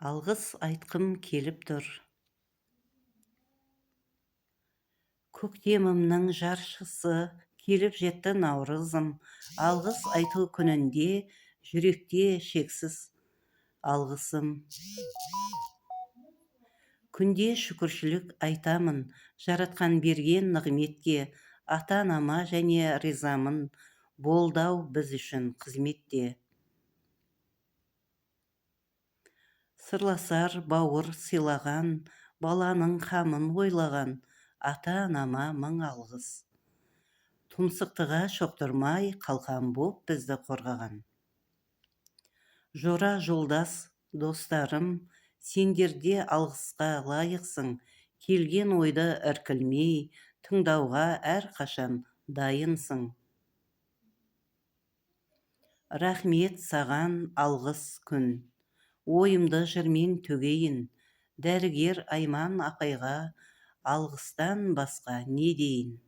Алғыс айтқым келіп тұр. Көктемімнің жаршысы, келіп жетті наурызым. Алғыс айту күнінде жүректе шексіз алғысым. Күнде шүкіршілік айтамын, жаратқан берген нығметке, ата-анама және ризамын, болдау біз үшін қызметте. Сырласар бауыр сыйлаған, баланың қамын ойлаған, ата-анама мың алғыс. Тұмсықтыға шоқтырмай, қалқан боп бізді қорғаған. Жора жолдас, достарым, сендерде алғысқа лайықсың, келген ойды іркілмей, тыңдауға әрқашан дайынсың. Рахмет саған алғыс күн, ойымды жырмен төгейін, дәрігер Айман апайға алғыстан басқа не дейін.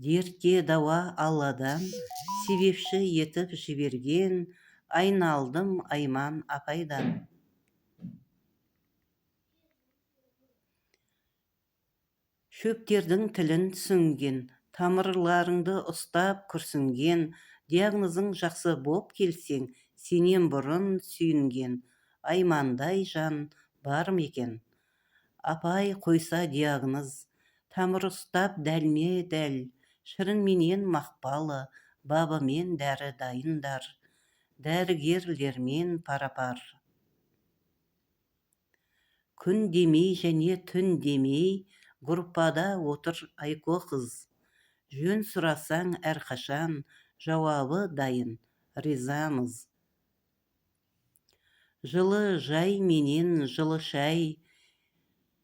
Дертке дауа Алладан, себепші етіп жіберген, айналдым Айман апайдан. Шөптердің тілін түсінген, тамырларыңды ұстап күрсінген, диагнозың жақсы боп келсең, сенен бұрын сүйінген, Аймандай жан бар ма екен? Апай қойса диагноз, тамыр ұстап дәлме-дәл, шырынменен мақпалы, бабымен дәрі дайындар, дәрігерлермен пара-пар. Күн демей және түн демей, группада отыр айко қыз. Жөн сұрасаң әрқашан, жауабы дайын, ризамыз. Жылы жай менен жылы шай,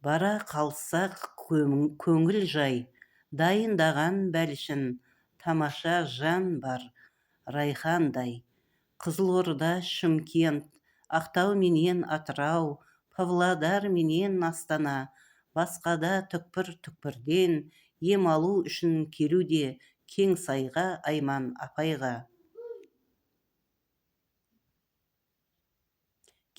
бара қалсақ көңіл жай, дайындаған бәлішін, тамаша жан бар, Райхандай. Қызылорда, Шымкент, Ақтау менен Атырау, Павлодар менен Астана, басқада түкпір-түкпірден ем алу үшін келуде Кеңсайға Айман апайға.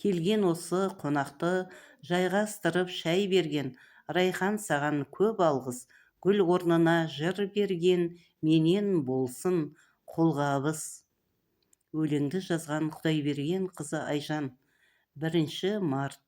Келген осы қонақты жайғастырып шай берген, Райхан саған көп алғыс, гүл орнына жыр берген, менен болсын қолғабыс. Өлеңді жазған Құдайберген қызы Айжан. 1 март